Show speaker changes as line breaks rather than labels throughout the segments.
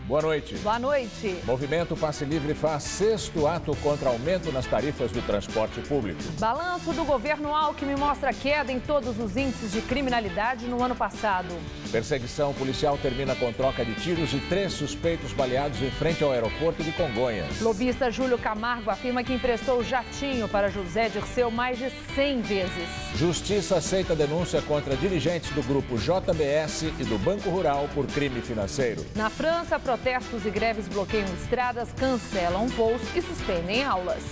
Boa noite.
Boa noite.
Movimento Passe Livre faz 6º ato contra aumento nas tarifas do transporte público.
Balanço do governo Alckmin mostra queda em todos os índices de criminalidade no ano passado.
Perseguição policial termina com troca de tiros e 3 suspeitos baleados em frente ao aeroporto de Congonhas.
Lobista Júlio Camargo afirma que emprestou jatinho para José Dirceu mais de 100 vezes.
Justiça aceita denúncia contra dirigentes do grupo JBS e do Banco Rural por crime financeiro.
Na França, protestos e greves bloqueiam estradas, cancelam voos e suspendem aulas.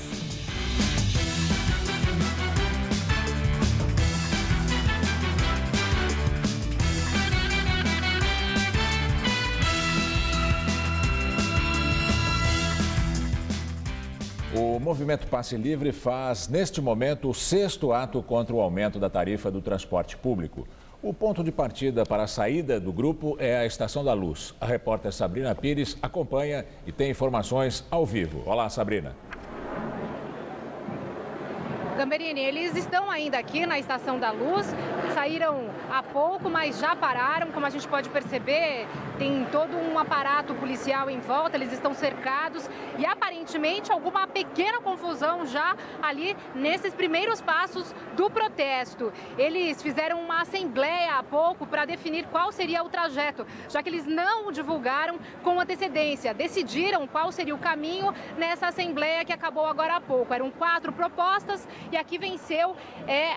O Movimento Passe Livre faz, neste momento, o 6º ato contra o aumento da tarifa do transporte público. O ponto de partida para a saída do grupo é a Estação da Luz. A repórter Sabrina Pires acompanha e tem informações ao vivo. Olá, Sabrina.
Gamberini, eles estão ainda aqui na Estação da Luz, saíram há pouco, mas já pararam. Como a gente pode perceber, tem todo um aparato policial em volta, eles estão cercados e aparentemente alguma pequena confusão já ali nesses primeiros passos do protesto. Eles fizeram uma assembleia há pouco para definir qual seria o trajeto, já que eles não o divulgaram com antecedência. Decidiram qual seria o caminho nessa assembleia que acabou agora há pouco. Eram 4 propostas. E aqui venceu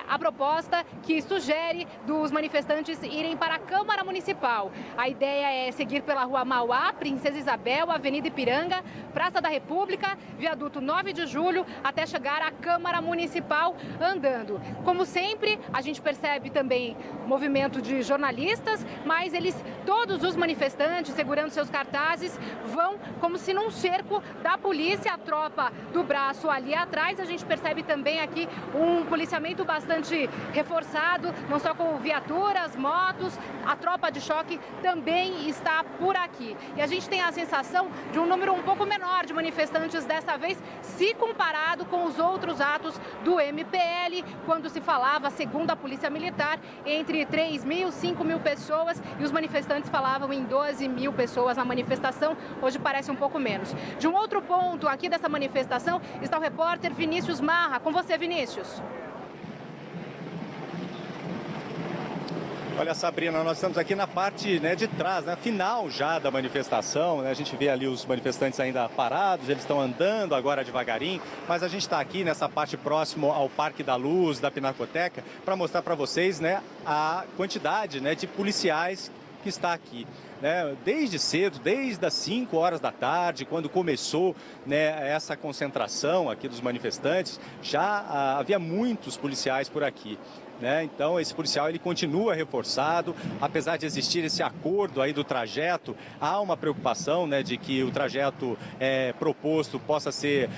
a proposta que sugere dos manifestantes irem para a Câmara Municipal. A ideia é seguir pela Rua Mauá, Princesa Isabel, Avenida Ipiranga, Praça da República, Viaduto 9 de Julho, até chegar à Câmara Municipal andando. Como sempre, a gente percebe também movimento de jornalistas, mas todos os manifestantes, segurando seus cartazes, vão como se num cerco da polícia, a tropa do braço ali atrás. A gente percebe também aqui um policiamento bastante reforçado, não só com viaturas, motos, a tropa de choque também está por aqui. E a gente tem a sensação de um número um pouco menor de manifestantes dessa vez, se comparado com os outros atos do MPL, quando se falava, segundo a Polícia Militar, entre 3.000 e 5.000 pessoas, e os manifestantes falavam em 12.000 pessoas na manifestação. Hoje parece um pouco menos. De um outro ponto aqui dessa manifestação está o repórter Vinícius Marra. Com você, Vinícius.
Olha, Sabrina, nós estamos aqui na parte de trás, final já da manifestação. A gente vê ali os manifestantes ainda parados, eles estão andando agora devagarinho, mas a gente está aqui nessa parte próximo ao Parque da Luz, da Pinacoteca, para mostrar para vocês a quantidade de policiais que está aqui. Desde cedo, desde as 5 horas da tarde, quando começou essa concentração aqui dos manifestantes, já havia muitos policiais por aqui. Então, esse policial ele continua reforçado, apesar de existir esse acordo aí do trajeto, há uma preocupação de que o trajeto proposto possa ser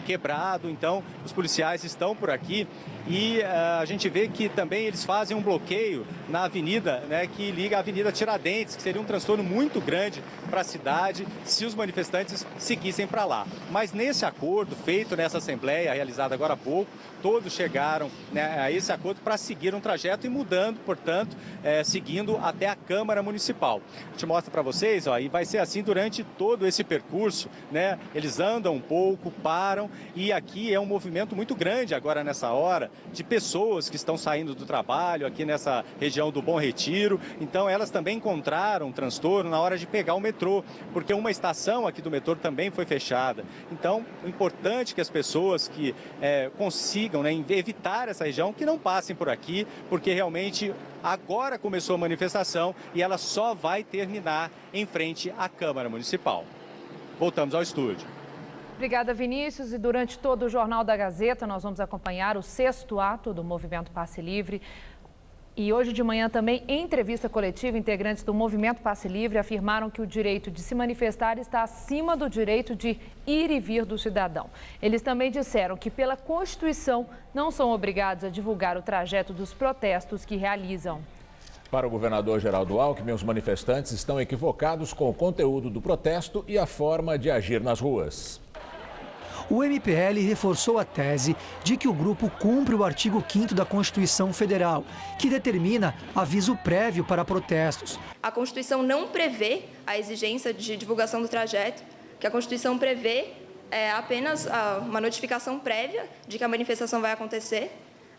quebrado. Então, os policiais estão por aqui e a gente vê que também eles fazem um bloqueio na avenida que liga a Avenida Tiradentes, que seria um transtorno muito grande para a cidade se os manifestantes seguissem para lá. Mas nesse acordo feito nessa assembleia realizada agora há pouco, todos chegaram a esse acordo para seguir um trajeto e mudando, portanto, seguindo até a Câmara Municipal. A gente mostra para vocês, e vai ser assim durante todo esse percurso, Eles andam um pouco, param e aqui é um movimento muito grande agora nessa hora de pessoas que estão saindo do trabalho aqui nessa região do Bom Retiro. Então, elas também encontraram um transtorno na hora de pegar o metrô, porque uma estação aqui do metrô também foi fechada. Então, é importante que as pessoas que consigam evitar essa região, que não passem por aqui, porque realmente agora começou a manifestação e ela só vai terminar em frente à Câmara Municipal. Voltamos ao estúdio.
Obrigada, Vinícius. E durante todo o Jornal da Gazeta, nós vamos acompanhar o 6º ato do Movimento Passe Livre. E hoje de manhã também, em entrevista coletiva, integrantes do Movimento Passe Livre afirmaram que o direito de se manifestar está acima do direito de ir e vir do cidadão. Eles também disseram que, pela Constituição, não são obrigados a divulgar o trajeto dos protestos que realizam.
Para o governador Geraldo Alckmin, os manifestantes estão equivocados com o conteúdo do protesto e a forma de agir nas ruas.
o MPL reforçou a tese de que o grupo cumpre o artigo 5º da Constituição Federal, que determina aviso prévio para protestos.
A Constituição não prevê a exigência de divulgação do trajeto, que a Constituição prevê apenas uma notificação prévia de que a manifestação vai acontecer.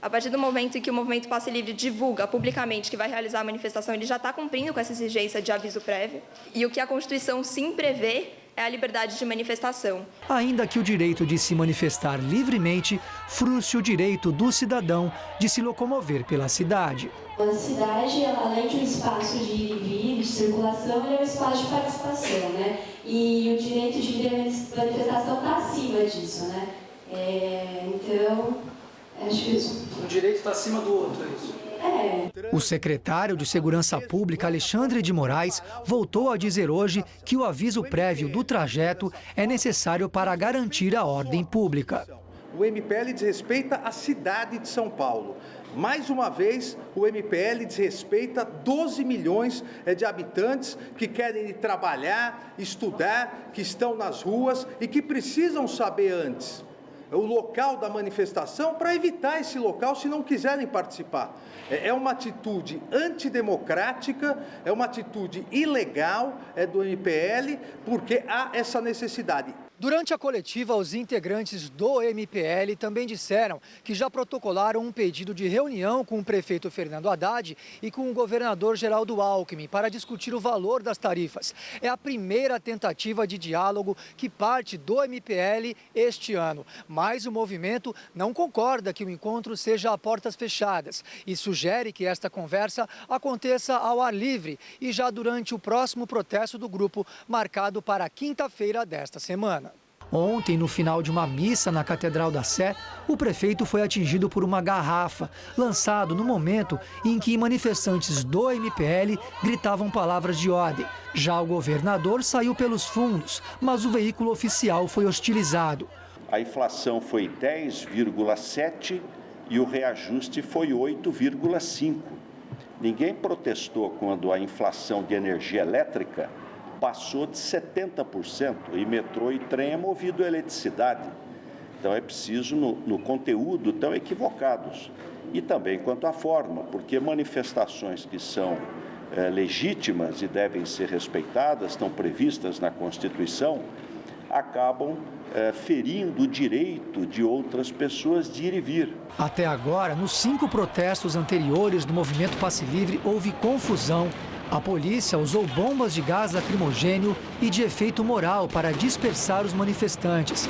A partir do momento em que o Movimento Passe Livre divulga publicamente que vai realizar a manifestação, ele já está cumprindo com essa exigência de aviso prévio. E o que a Constituição sim prevê é a liberdade de manifestação.
Ainda que o direito de se manifestar livremente frustre o direito do cidadão de se locomover pela cidade.
A cidade, além de um espaço de ir e vir, de circulação, é um espaço de participação, né? E o direito de manifestação está acima disso, né? Então, acho que isso.
Um direito está acima do outro, é isso?
O secretário de Segurança Pública, Alexandre de Moraes, voltou a dizer hoje que o aviso prévio do trajeto é necessário para garantir a ordem pública.
O MPL desrespeita a cidade de São Paulo. Mais uma vez, o MPL desrespeita 12 milhões de habitantes que querem ir trabalhar, estudar, que estão nas ruas e que precisam saber antes o local da manifestação para evitar esse local se não quiserem participar. É uma atitude antidemocrática, é uma atitude ilegal do MPL, porque há essa necessidade.
Durante a coletiva, os integrantes do MPL também disseram que já protocolaram um pedido de reunião com o prefeito Fernando Haddad e com o governador Geraldo Alckmin para discutir o valor das tarifas. É a primeira tentativa de diálogo que parte do MPL este ano. Mas o movimento não concorda que o encontro seja a portas fechadas e sugere que esta conversa aconteça ao ar livre e já durante o próximo protesto do grupo, marcado para a quinta-feira desta semana. Ontem, no final de uma missa na Catedral da Sé, o prefeito foi atingido por uma garrafa, lançado no momento em que manifestantes do MPL gritavam palavras de ordem. Já o governador saiu pelos fundos, mas o veículo oficial foi hostilizado.
A inflação foi 10,7% e o reajuste foi 8,5%. Ninguém protestou quando a inflação de energia elétrica passou de 70%, e metrô e trem é movido a eletricidade. Então é preciso, no conteúdo, tão equivocados. E também quanto à forma, porque manifestações que são legítimas e devem ser respeitadas, estão previstas na Constituição, acabam ferindo o direito de outras pessoas de ir e vir.
Até agora, nos 5 protestos anteriores do Movimento Passe Livre, houve confusão. A polícia usou bombas de gás lacrimogênio e de efeito moral para dispersar os manifestantes.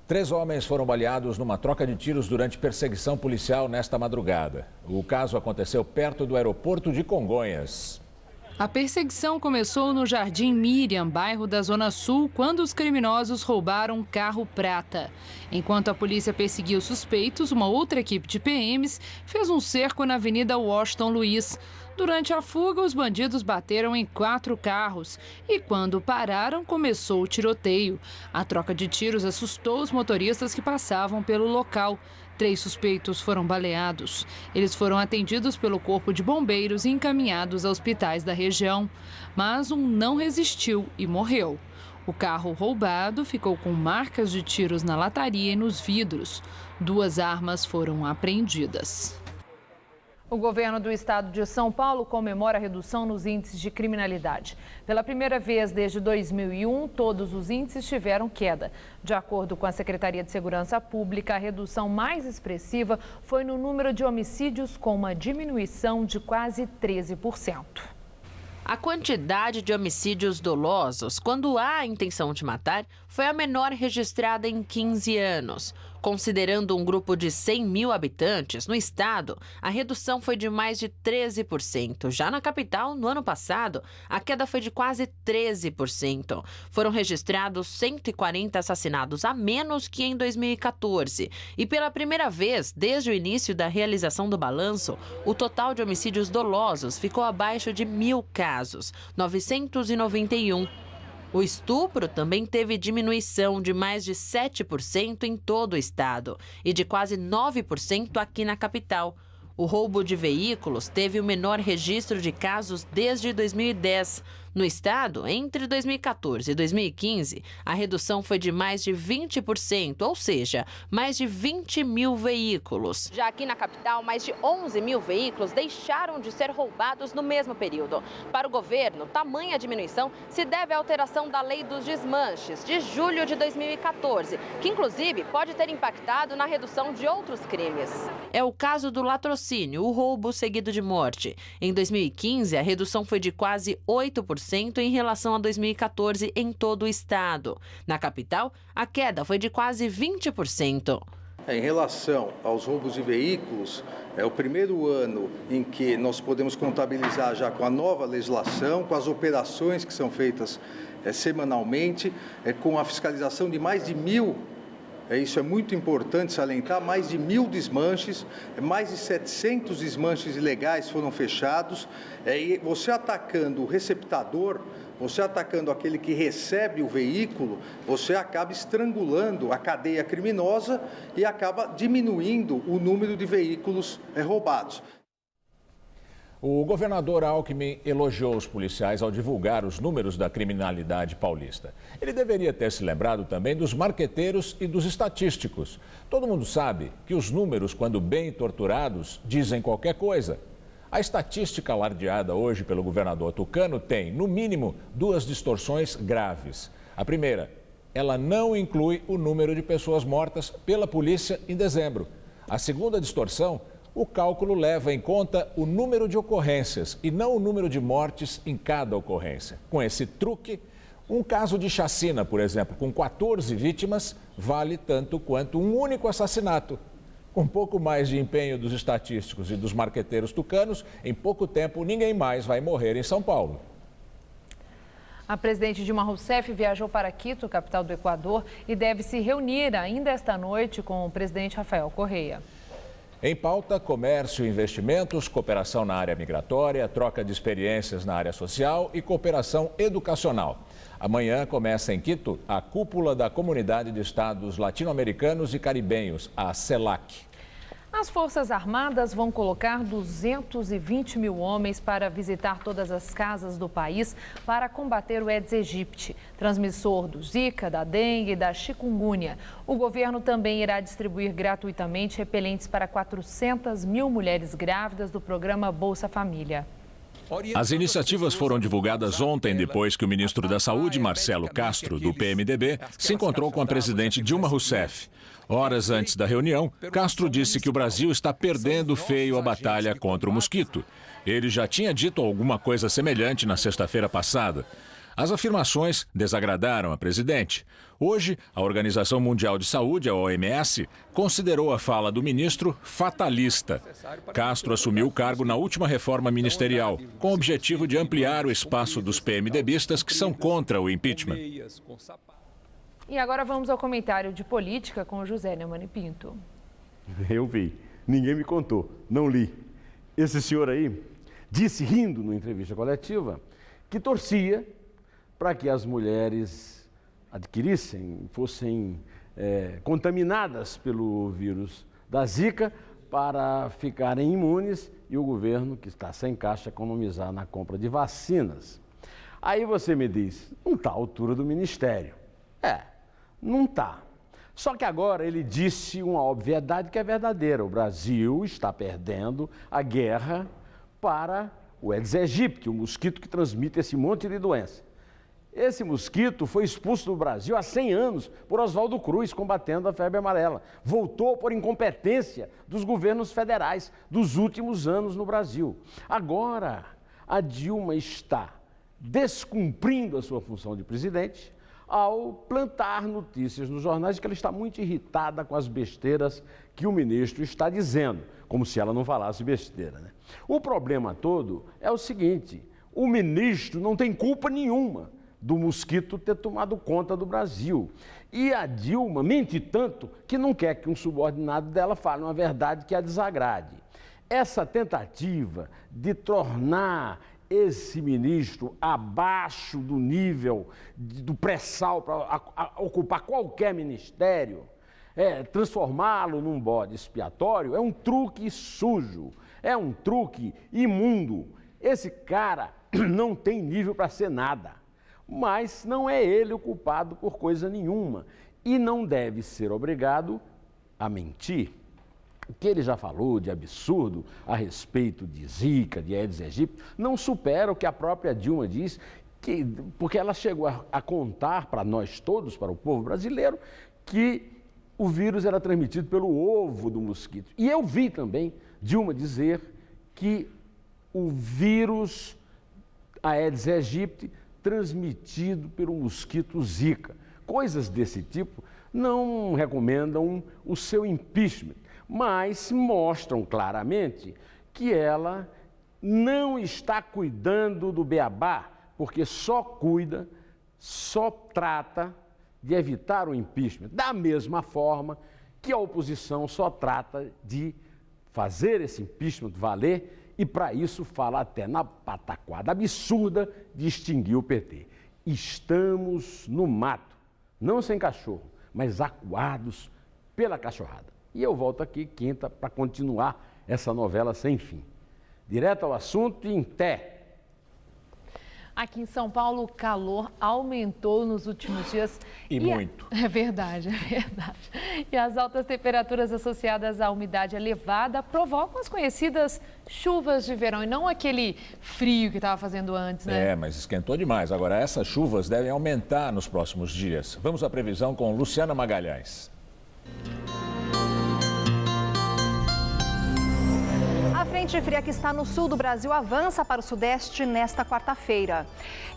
Três homens foram baleados numa troca de tiros durante perseguição policial nesta madrugada. O caso aconteceu perto do aeroporto de Congonhas.
A perseguição começou no Jardim Miriam, bairro da Zona Sul, quando os criminosos roubaram um carro prata. Enquanto a polícia perseguia os suspeitos, uma outra equipe de PMs fez um cerco na Avenida Washington Luiz. Durante a fuga, os bandidos bateram em 4 carros e, quando pararam, começou o tiroteio. A troca de tiros assustou os motoristas que passavam pelo local. 3 suspeitos foram baleados. Eles foram atendidos pelo Corpo de Bombeiros e encaminhados a hospitais da região. Mas um não resistiu e morreu. O carro roubado ficou com marcas de tiros na lataria e nos vidros. 2 armas foram apreendidas.
O governo do estado de São Paulo comemora a redução nos índices de criminalidade. Pela primeira vez desde 2001, todos os índices tiveram queda. De acordo com a Secretaria de Segurança Pública, a redução mais expressiva foi no número de homicídios, com uma diminuição de quase 13%.
A quantidade de homicídios dolosos, quando há a intenção de matar, foi a menor registrada em 15 anos. Considerando um grupo de 100 mil habitantes, no estado, a redução foi de mais de 13%. Já na capital, no ano passado, a queda foi de quase 13%. Foram registrados 140 assassinados a menos que em 2014. E pela primeira vez, desde o início da realização do balanço, o total de homicídios dolosos ficou abaixo de 1.000 casos, 991. O estupro também teve diminuição de mais de 7% em todo o estado e de quase 9% aqui na capital. O roubo de veículos teve o menor registro de casos desde 2010. No estado, entre 2014 e 2015, a redução foi de mais de 20%, ou seja, mais de 20 mil veículos. Já aqui na capital, mais de 11 mil veículos deixaram de ser roubados no mesmo período. Para o governo, tamanha diminuição se deve à alteração da Lei dos Desmanches, de julho de 2014, que inclusive pode ter impactado na redução de outros crimes. É o caso do latrocínio, o roubo seguido de morte. Em 2015, a redução foi de quase 8% em relação a 2014 em todo o estado. Na capital, a queda foi de quase 20%.
Em relação aos roubos de veículos, é o primeiro ano em que nós podemos contabilizar já com a nova legislação, com as operações que são feitas semanalmente, com a fiscalização de mais de 1.000, isso é muito importante salientar, mais de 1.000 desmanches, mais de 700 desmanches ilegais foram fechados, e você atacando o receptador, você atacando aquele que recebe o veículo, você acaba estrangulando a cadeia criminosa e acaba diminuindo o número de veículos roubados.
O governador Alckmin elogiou os policiais ao divulgar os números da criminalidade paulista. Ele deveria ter se lembrado também dos marqueteiros e dos estatísticos. Todo mundo sabe que os números, quando bem torturados, dizem qualquer coisa. A estatística alardeada hoje pelo governador tucano tem, no mínimo, duas distorções graves. A primeira, ela não inclui o número de pessoas mortas pela polícia em dezembro. A segunda distorção, o cálculo leva em conta o número de ocorrências e não o número de mortes em cada ocorrência. Com esse truque, um caso de chacina, por exemplo, com 14 vítimas, vale tanto quanto um único assassinato. Com pouco mais de empenho dos estatísticos e dos marqueteiros tucanos, em pouco tempo ninguém mais vai morrer em São Paulo.
A presidente Dilma Rousseff viajou para Quito, capital do Equador, e deve se reunir ainda esta noite com o presidente Rafael Correa.
Em pauta, comércio e investimentos, cooperação na área migratória, troca de experiências na área social e cooperação educacional. Amanhã começa em Quito a cúpula da Comunidade de Estados Latino-Americanos e Caribenhos, a CELAC.
As Forças Armadas vão colocar 220 mil homens para visitar todas as casas do país para combater o Aedes aegypti, transmissor do Zika, da dengue e da chikungunya. O governo também irá distribuir gratuitamente repelentes para 400 mil mulheres grávidas do programa Bolsa Família.
As iniciativas foram divulgadas ontem, depois que o ministro da Saúde, Marcelo Castro, do PMDB, se encontrou com a presidente Dilma Rousseff. Horas antes da reunião, Castro disse que o Brasil está perdendo feio a batalha contra o mosquito. Ele já tinha dito alguma coisa semelhante na sexta-feira passada. As afirmações desagradaram a presidente. Hoje, a Organização Mundial de Saúde, a OMS, considerou a fala do ministro fatalista. Castro assumiu o cargo na última reforma ministerial, com o objetivo de ampliar o espaço dos PMDBistas que são contra o impeachment.
E agora vamos ao comentário de política com o José Neumann e Pinto.
Eu vi, ninguém me contou, não li. Esse senhor aí disse, rindo numa entrevista coletiva, que torcia para que as mulheres fossem contaminadas pelo vírus da Zika para ficarem imunes e o governo, que está sem caixa, economizar na compra de vacinas. Aí você me diz, não está à altura do ministério. Não está. Só que agora ele disse uma obviedade que é verdadeira. O Brasil está perdendo a guerra para o Aedes aegypti, o mosquito que transmite esse monte de doença. Esse mosquito foi expulso do Brasil há 100 anos por Oswaldo Cruz, combatendo a febre amarela. Voltou por incompetência dos governos federais dos últimos anos no Brasil. Agora, a Dilma está descumprindo a sua função de presidente ao plantar notícias nos jornais de que ela está muito irritada com as besteiras que o ministro está dizendo, como se ela não falasse besteira, né? O problema todo é o seguinte, o ministro não tem culpa nenhuma do mosquito ter tomado conta do Brasil. E a Dilma mente tanto que não quer que um subordinado dela fale uma verdade que a desagrade. Essa tentativa de tornar esse ministro abaixo do nível do pré-sal para ocupar qualquer ministério, transformá-lo num bode expiatório, é um truque sujo, é um truque imundo. Esse cara não tem nível para ser nada. Mas não é ele o culpado por coisa nenhuma e não deve ser obrigado a mentir. O que ele já falou de absurdo a respeito de Zika, de Aedes aegypti, não supera o que a própria Dilma diz, porque ela chegou a contar para nós todos, para o povo brasileiro, que o vírus era transmitido pelo ovo do mosquito. E eu vi também Dilma dizer que o vírus Aedes aegypti transmitido pelo mosquito Zika. Coisas desse tipo não recomendam o seu impeachment, mas mostram claramente que ela não está cuidando do beabá, porque só cuida, só trata de evitar o impeachment. Da mesma forma que a oposição só trata de fazer esse impeachment valer e, para isso, fala até na pataquada absurda de extinguir o PT. Estamos no mato, não sem cachorro, mas acuados pela cachorrada. E eu volto aqui quinta para continuar essa novela sem fim. Direto ao assunto e em té.
Aqui em São Paulo, o calor aumentou nos últimos dias.
E muito.
É verdade, é verdade. E as altas temperaturas associadas à umidade elevada provocam as conhecidas chuvas de verão e não aquele frio que estava fazendo antes, né?
É, mas esquentou demais. Agora, essas chuvas devem aumentar nos próximos dias. Vamos à previsão com Luciana Magalhães.
A frente fria que está no sul do Brasil avança para o sudeste nesta quarta-feira.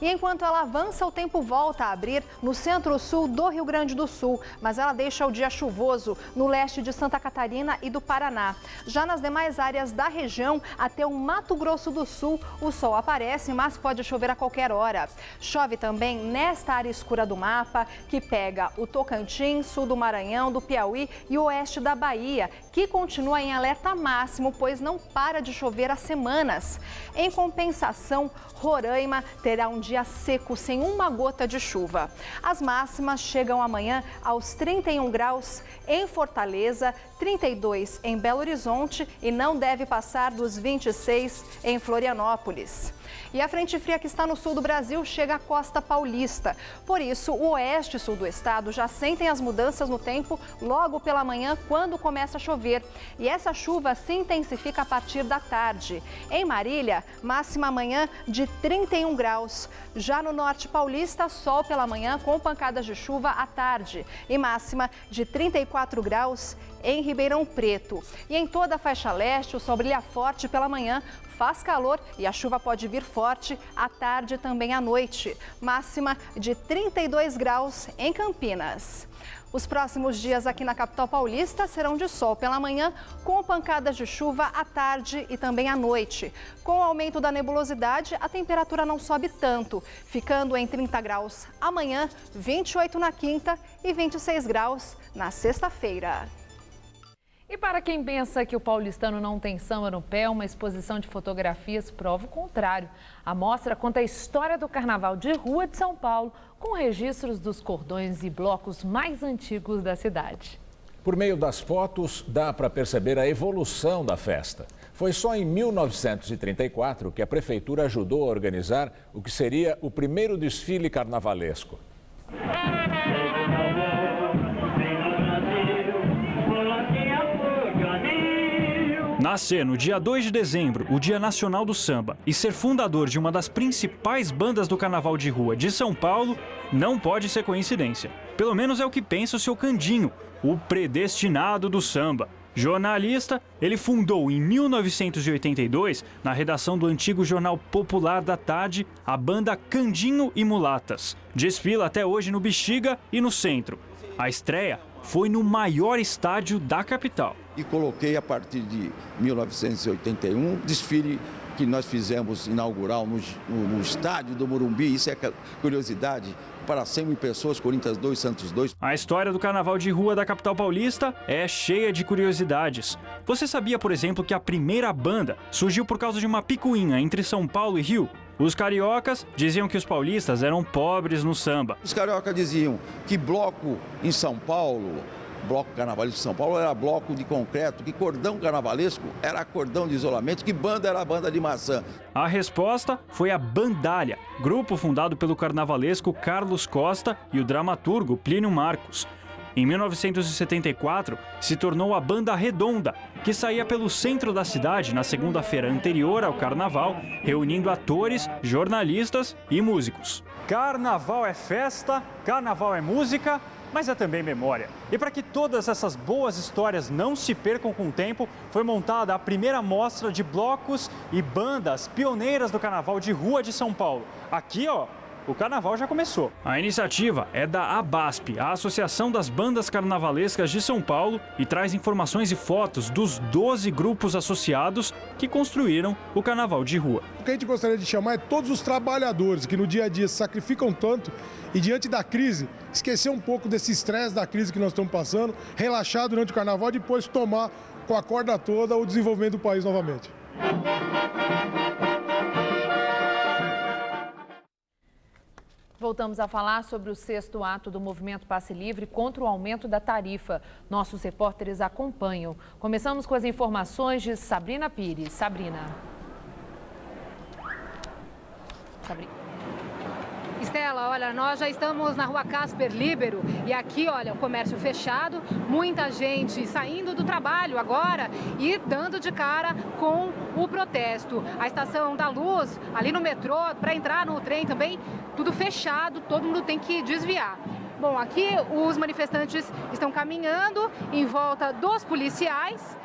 E enquanto ela avança, o tempo volta a abrir no centro-sul do Rio Grande do Sul, mas ela deixa o dia chuvoso no leste de Santa Catarina e do Paraná. Já nas demais áreas da região, até o Mato Grosso do Sul, o sol aparece, mas pode chover a qualquer hora. Chove também nesta área escura do mapa, que pega o Tocantins, sul do Maranhão, do Piauí e o oeste da Bahia, que continua em alerta máximo, pois não para de chover há semanas. Em compensação, Roraima terá um dia seco sem uma gota de chuva. As máximas chegam amanhã aos 31 graus em Fortaleza, 32 em Belo Horizonte e não deve passar dos 26 em Florianópolis. E a frente fria que está no sul do Brasil chega à costa paulista. Por isso, o oeste e sul do estado já sentem as mudanças no tempo logo pela manhã, quando começa a chover. E essa chuva se intensifica a partir da tarde. Em Marília, máxima amanhã de 31 graus. Já no norte paulista, sol pela manhã com pancadas de chuva à tarde. E máxima de 34 graus em Ribeirão Preto. E em toda a faixa leste, o sol brilha forte pela manhã, faz calor e a chuva pode vir forte à tarde e também à noite. Máxima de 32 graus em Campinas. Os próximos dias aqui na capital paulista serão de sol pela manhã, com pancadas de chuva à tarde e também à noite. Com o aumento da nebulosidade, a temperatura não sobe tanto, ficando em 30 graus amanhã, 28 na quinta e 26 graus na sexta-feira.
E para quem pensa que o paulistano não tem samba no pé, uma exposição de fotografias prova o contrário. A mostra conta a história do Carnaval de Rua de São Paulo, com registros dos cordões e blocos mais antigos da cidade.
Por meio das fotos, dá para perceber a evolução da festa. Foi só em 1934 que a prefeitura ajudou a organizar o que seria o primeiro desfile carnavalesco.
Nascer no dia 2 de dezembro, o Dia Nacional do Samba, e ser fundador de uma das principais bandas do Carnaval de Rua de São Paulo, não pode ser coincidência. Pelo menos é o que pensa o seu Candinho, o predestinado do samba. Jornalista, ele fundou em 1982, na redação do antigo Jornal Popular da Tarde, a banda Candinho e Mulatas. Desfila até hoje no Bexiga e no Centro. A estreia foi no maior estádio da capital.
E coloquei a partir de 1981, desfile que nós fizemos inaugural no estádio do Morumbi, isso é curiosidade, para 100 mil pessoas, Corinthians 2, Santos 2.
A história do Carnaval de Rua da capital paulista é cheia de curiosidades. Você sabia, por exemplo, que a primeira banda surgiu por causa de uma picuinha entre São Paulo e Rio? Os cariocas diziam que os paulistas eram pobres no samba.
Os cariocas diziam que bloco em São Paulo bloco carnavalesco de São Paulo era bloco de concreto, que cordão carnavalesco era cordão de isolamento, que banda era banda de maçã.
A resposta foi a Bandalha, grupo fundado pelo carnavalesco Carlos Costa e o dramaturgo Plínio Marcos. Em 1974, se tornou a Banda Redonda, que saía pelo centro da cidade na segunda-feira anterior ao carnaval, reunindo atores, jornalistas e músicos. Carnaval é festa, carnaval é música, mas é também memória. E para que todas essas boas histórias não se percam com o tempo, foi montada a primeira mostra de blocos e bandas pioneiras do Carnaval de Rua de São Paulo. Aqui, ó, o carnaval já começou. A iniciativa é da ABASP, a Associação das Bandas Carnavalescas de São Paulo, e traz informações e fotos dos 12 grupos associados que construíram o Carnaval de Rua.
O que a gente gostaria de chamar é todos os trabalhadores que no dia a dia se sacrificam tanto e diante da crise, esquecer um pouco desse estresse da crise que nós estamos passando, relaxar durante o carnaval e depois tomar com a corda toda o desenvolvimento do país novamente.
Voltamos a falar sobre o 6º ato do movimento Passe Livre contra o aumento da tarifa. Nossos repórteres acompanham. Começamos com as informações de Sabrina Pires. Sabrina.
Estela, olha, nós já estamos na rua Casper Líbero e aqui, olha, o comércio fechado, muita gente saindo do trabalho agora e dando de cara com o protesto. A Estação da Luz, ali no metrô, para entrar no trem também, tudo fechado, todo mundo tem que desviar. Bom, aqui os manifestantes estão caminhando em volta dos policiais.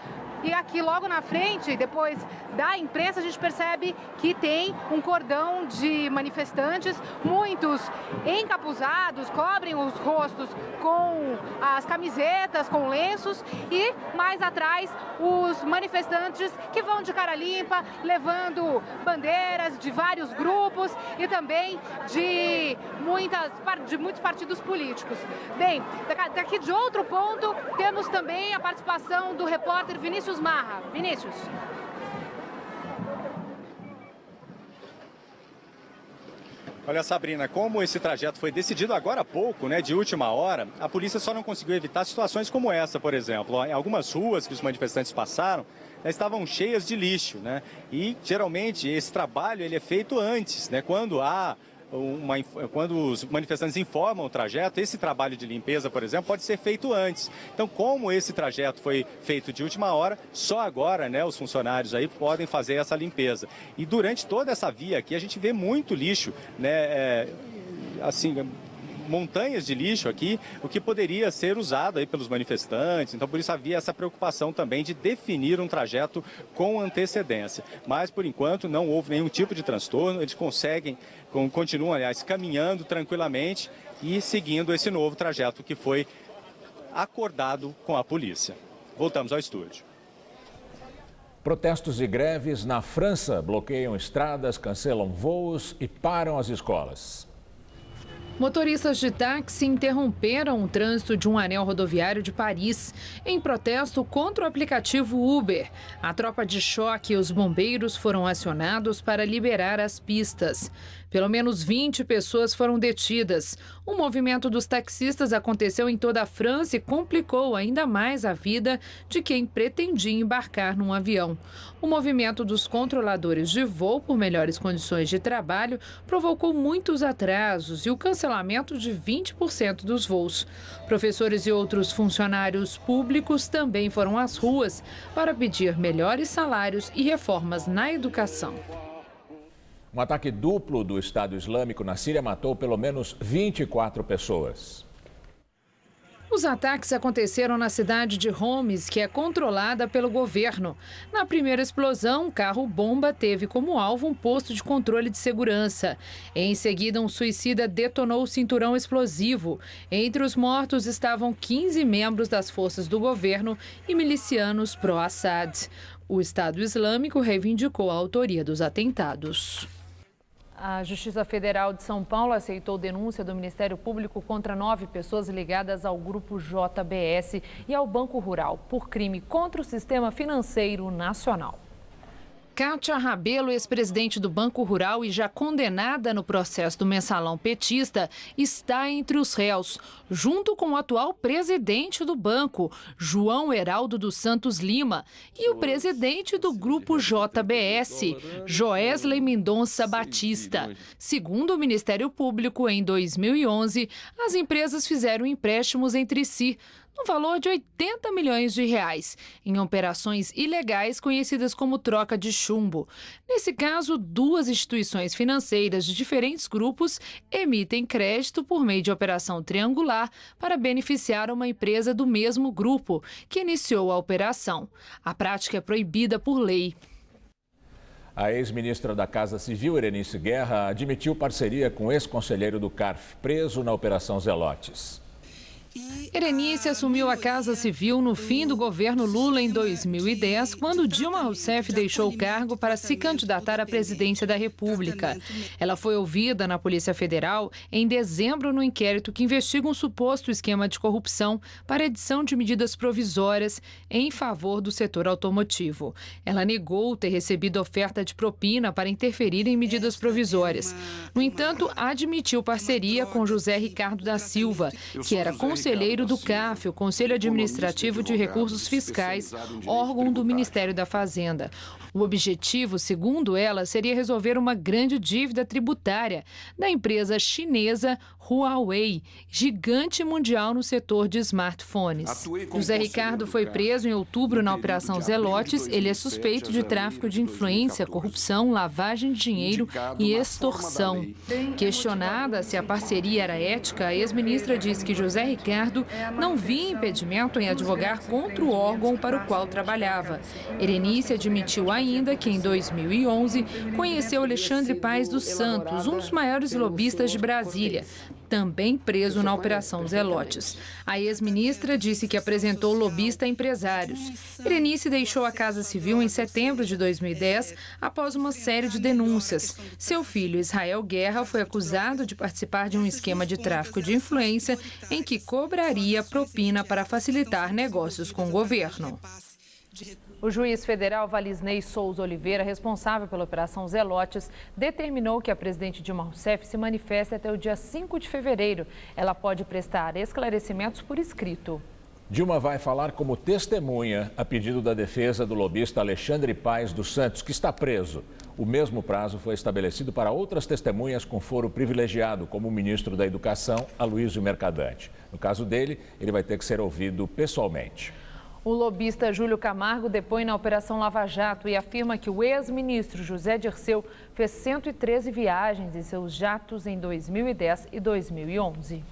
E aqui logo na frente, depois da imprensa, a gente percebe que tem um cordão de manifestantes, muitos encapuzados, cobrem os rostos com as camisetas, com lenços, e mais atrás os manifestantes que vão de cara limpa, levando bandeiras de vários grupos e também de muitos partidos políticos. Bem, daqui de outro ponto, temos também a participação do repórter Vinícius Marra. Vinícius.
Olha, Sabrina, como esse trajeto foi decidido agora há pouco, né, de última hora, a polícia só não conseguiu evitar situações como essa, por exemplo. Em algumas ruas que os manifestantes passaram, estavam cheias de lixo, né? E geralmente esse trabalho ele é feito antes, né? Quando os manifestantes informam o trajeto, esse trabalho de limpeza, por exemplo, pode ser feito antes. Então, como esse trajeto foi feito de última hora, só agora, né, os funcionários aí podem fazer essa limpeza. E durante toda essa via aqui, a gente vê muito lixo, né, montanhas de lixo aqui, o que poderia ser usado aí pelos manifestantes. Então, por isso havia essa preocupação também de definir um trajeto com antecedência. Mas, por enquanto, não houve nenhum tipo de transtorno. Eles continuam, aliás, caminhando tranquilamente e seguindo esse novo trajeto que foi acordado com a polícia. Voltamos ao estúdio.
Protestos e greves na França bloqueiam estradas, cancelam voos e param as escolas.
Motoristas de táxi interromperam o trânsito de um anel rodoviário de Paris em protesto contra o aplicativo Uber. A tropa de choque e os bombeiros foram acionados para liberar as pistas. Pelo menos 20 pessoas foram detidas. O movimento dos taxistas aconteceu em toda a França e complicou ainda mais a vida de quem pretendia embarcar num avião. O movimento dos controladores de voo por melhores condições de trabalho provocou muitos atrasos e o cancelamento de 20% dos voos. Professores e outros funcionários públicos também foram às ruas para pedir melhores salários e reformas na educação.
Um ataque duplo do Estado Islâmico na Síria matou pelo menos 24 pessoas.
Os ataques aconteceram na cidade de Homs, que é controlada pelo governo. Na primeira explosão, um carro-bomba teve como alvo um posto de controle de segurança. Em seguida, um suicida detonou o cinturão explosivo. Entre os mortos estavam 15 membros das forças do governo e milicianos pró-Assad. O Estado Islâmico reivindicou a autoria dos atentados.
A Justiça Federal de São Paulo aceitou denúncia do Ministério Público contra 9 pessoas ligadas ao Grupo JBS e ao Banco Rural por crime contra o sistema financeiro nacional.
Kátia Rabelo, ex-presidente do Banco Rural e já condenada no processo do mensalão petista, está entre os réus, junto com o atual presidente do banco, João Heraldo dos Santos Lima, e o presidente do grupo JBS, Joesley Mendonça Batista. Segundo o Ministério Público, em 2011, as empresas fizeram empréstimos entre si, no valor de 80 milhões de reais, em operações ilegais conhecidas como troca de chumbo. Nesse caso, duas instituições financeiras de diferentes grupos emitem crédito por meio de operação triangular para beneficiar uma empresa do mesmo grupo, que iniciou a operação. A prática é proibida por lei.
A ex-ministra da Casa Civil, Erenice Guerra, admitiu parceria com o ex-conselheiro do CARF, preso na Operação Zelotes.
Erenice assumiu a Casa Civil no fim do governo Lula em 2010, quando Dilma Rousseff deixou o cargo para se candidatar à presidência da República. Ela foi ouvida na Polícia Federal em dezembro no inquérito que investiga um suposto esquema de corrupção para edição de medidas provisórias em favor do setor automotivo. Ela negou ter recebido oferta de propina para interferir em medidas provisórias. No entanto, admitiu parceria com José Ricardo da Silva, que era conselheiro do CAF, o Conselho Administrativo de Recursos Fiscais, órgão do Ministério da Fazenda. O objetivo, segundo ela, seria resolver uma grande dívida tributária da empresa chinesa Huawei, gigante mundial no setor de smartphones. José Ricardo foi preso em outubro na Operação Zelotes. Ele é suspeito de tráfico de influência, corrupção, lavagem de dinheiro e extorsão. Questionada se a parceria era ética, a ex-ministra disse que José Ricardo não via impedimento em advogar contra o órgão para o qual trabalhava. Erenice admitiu ainda que, em 2011, conheceu Alexandre Paes dos Santos, um dos maiores lobistas de Brasília, também preso na Operação Zelotes. A ex-ministra disse que apresentou o lobista a empresários. Erenice deixou a Casa Civil em setembro de 2010, após uma série de denúncias. Seu filho, Israel Guerra, foi acusado de participar de um esquema de tráfico de influência em que cobraria propina para facilitar negócios com o governo.
O juiz federal Valisney Souza Oliveira, responsável pela Operação Zelotes, determinou que a presidente Dilma Rousseff se manifeste até o dia 5 de fevereiro. Ela pode prestar esclarecimentos por escrito.
Dilma vai falar como testemunha a pedido da defesa do lobista Alexandre Paes dos Santos, que está preso. O mesmo prazo foi estabelecido para outras testemunhas com foro privilegiado, como o ministro da Educação, Aloysio Mercadante. No caso dele, ele vai ter que ser ouvido pessoalmente.
O lobista Júlio Camargo depõe na Operação Lava Jato e afirma que o ex-ministro José Dirceu fez 113 viagens em seus jatos em 2010 e 2011.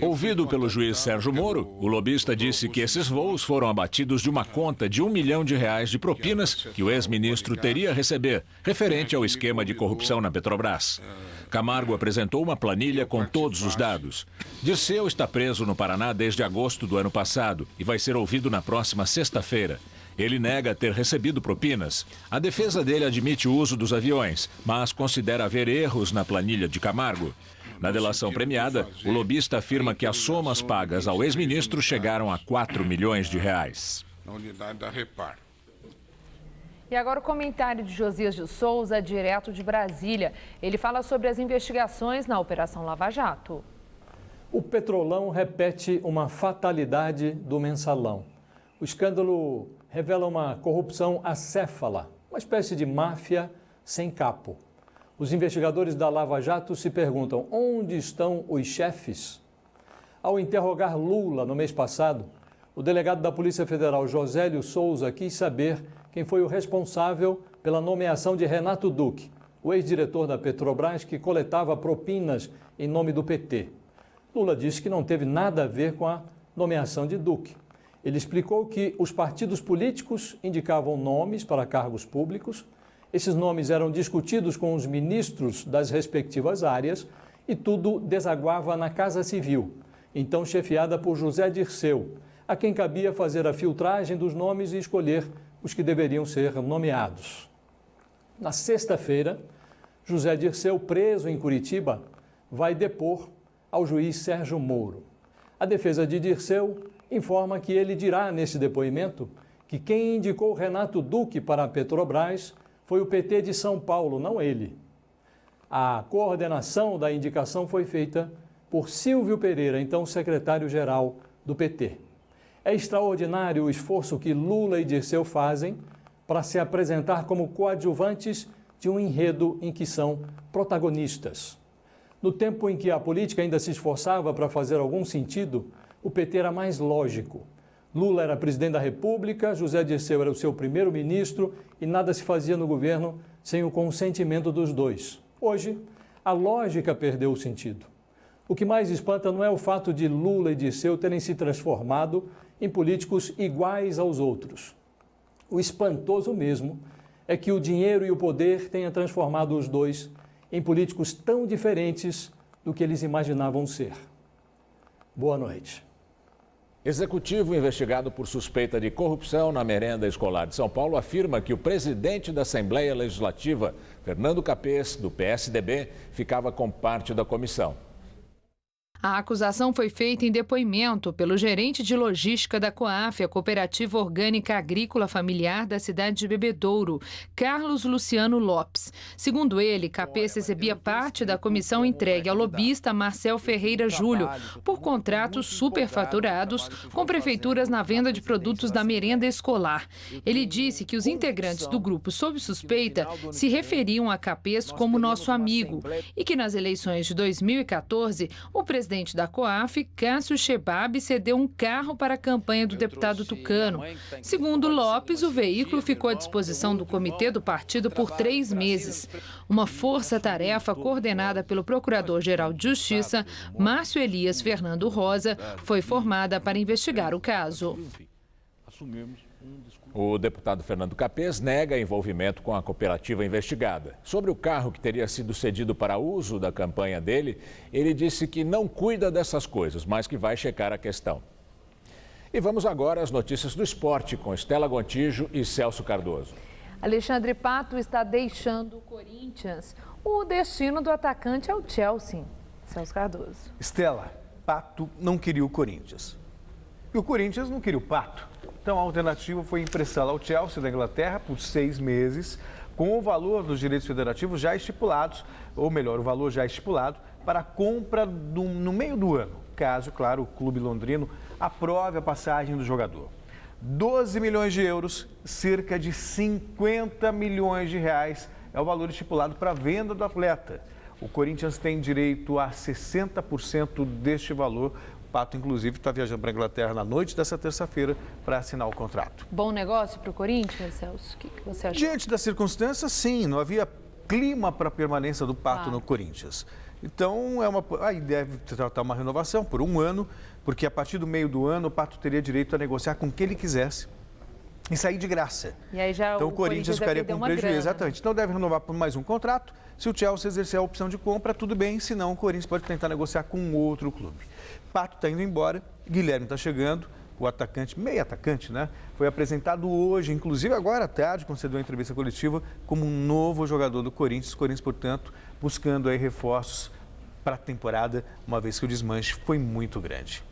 Ouvido pelo juiz Sérgio Moro, o lobista disse que esses voos foram abatidos de uma conta de R$1 milhão de propinas que o ex-ministro teria a receber, referente ao esquema de corrupção na Petrobras. Camargo apresentou uma planilha com todos os dados. Dirceu está preso no Paraná desde agosto do ano passado e vai ser ouvido na próxima sexta-feira. Ele nega ter recebido propinas. A defesa dele admite o uso dos aviões, mas considera haver erros na planilha de Camargo. Na delação premiada, o lobista afirma que as somas pagas ao ex-ministro chegaram a R$4 milhões.
Na unidade da Repar.
E agora o comentário de Josias de Souza, direto de Brasília. Ele fala sobre as investigações na Operação Lava Jato.
O Petrolão repete uma fatalidade do mensalão. O escândalo revela uma corrupção acéfala, uma espécie de máfia sem capo. Os investigadores da Lava Jato se perguntam onde estão os chefes? Ao interrogar Lula no mês passado, o delegado da Polícia Federal, Josélio Souza, quis saber quem foi o responsável pela nomeação de Renato Duque, o ex-diretor da Petrobras que coletava propinas em nome do PT. Lula disse que não teve nada a ver com a nomeação de Duque. Ele explicou que os partidos políticos indicavam nomes para cargos públicos, esses nomes eram discutidos com os ministros das respectivas áreas e tudo desaguava na Casa Civil, então chefiada por José Dirceu, a quem cabia fazer a filtragem dos nomes e escolher os que deveriam ser nomeados. Na sexta-feira, José Dirceu, preso em Curitiba, vai depor ao juiz Sérgio Moro. A defesa de Dirceu informa que ele dirá nesse depoimento que quem indicou Renato Duque para a Petrobras foi o PT de São Paulo, não ele. A coordenação da indicação foi feita por Silvio Pereira, então secretário-geral do PT. É extraordinário o esforço que Lula e Dirceu fazem para se apresentar como coadjuvantes de um enredo em que são protagonistas. No tempo em que a política ainda se esforçava para fazer algum sentido, o PT era mais lógico. Lula era presidente da República, José Dirceu era o seu primeiro-ministro e nada se fazia no governo sem o consentimento dos dois. Hoje, a lógica perdeu o sentido. O que mais espanta não é o fato de Lula e Dirceu terem se transformado em políticos iguais aos outros. O espantoso mesmo é que o dinheiro e o poder tenham transformado os dois em políticos tão diferentes do que eles imaginavam ser. Boa noite.
Executivo investigado por suspeita de corrupção na merenda escolar de São Paulo afirma que o presidente da Assembleia Legislativa, Fernando Capês, do PSDB, ficava com parte da comissão.
A acusação foi feita em depoimento pelo gerente de logística da COAF, a Cooperativa Orgânica Agrícola Familiar da cidade de Bebedouro, Carlos Luciano Lopes. Segundo ele, Capês recebia parte da comissão entregue ao lobista Marcel Ferreira Júlio por contratos superfaturados com prefeituras na venda de produtos da merenda escolar. Ele disse que os integrantes do grupo sob suspeita se referiam a Capês como nosso amigo e que nas eleições de 2014, o presidente da COAF, Cássio Chebab, cedeu um carro para a campanha do deputado Tucano. Segundo Lopes, o veículo ficou à disposição do comitê do partido por 3 meses. Uma força-tarefa coordenada pelo Procurador-Geral de Justiça, Márcio Elias Fernando Rosa, foi formada para investigar o caso.
O deputado Fernando Capês nega envolvimento com a cooperativa investigada. Sobre o carro que teria sido cedido para uso da campanha dele, ele disse que não cuida dessas coisas, mas que vai checar a questão. E vamos agora às notícias do esporte com Estela Gontijo e Celso Cardoso.
Alexandre Pato está deixando o Corinthians. O destino do atacante é o Chelsea. Celso Cardoso.
Estela, Pato não queria o Corinthians. E o Corinthians não queria o Pato. Então, a alternativa foi emprestá-lo ao Chelsea da Inglaterra por 6 meses, com o valor dos direitos federativos já estipulados, ou melhor, o valor já estipulado para a compra no meio do ano, caso, claro, o clube londrino aprove a passagem do jogador. 12 milhões de euros, cerca de 50 milhões de reais é o valor estipulado para a venda do atleta. O Corinthians tem direito a 60% deste valor. O Pato, inclusive, está viajando para a Inglaterra na noite dessa terça-feira para assinar o contrato. Bom negócio para o Corinthians, Celso? O que você acha? Diante das circunstâncias, sim. Não havia clima para a permanência do Pato no Corinthians. Então, aí deve tratar uma renovação por 1 ano, porque a partir do meio do ano o Pato teria direito a negociar com quem ele quisesse e sair de graça.
E aí já
então, o Corinthians ficaria com prejuízo.
Grana.
Exatamente. Então, deve renovar por mais um contrato. Se o Chelsea exercer a opção de compra, tudo bem. Se não, o Corinthians pode tentar negociar com outro clube. Pato está indo embora, Guilherme está chegando, o atacante, meio atacante, né? Foi apresentado hoje, inclusive agora à tarde, concedeu a entrevista coletiva, como um novo jogador do Corinthians. Corinthians, portanto, buscando aí reforços para a temporada, uma vez que o desmanche foi muito grande.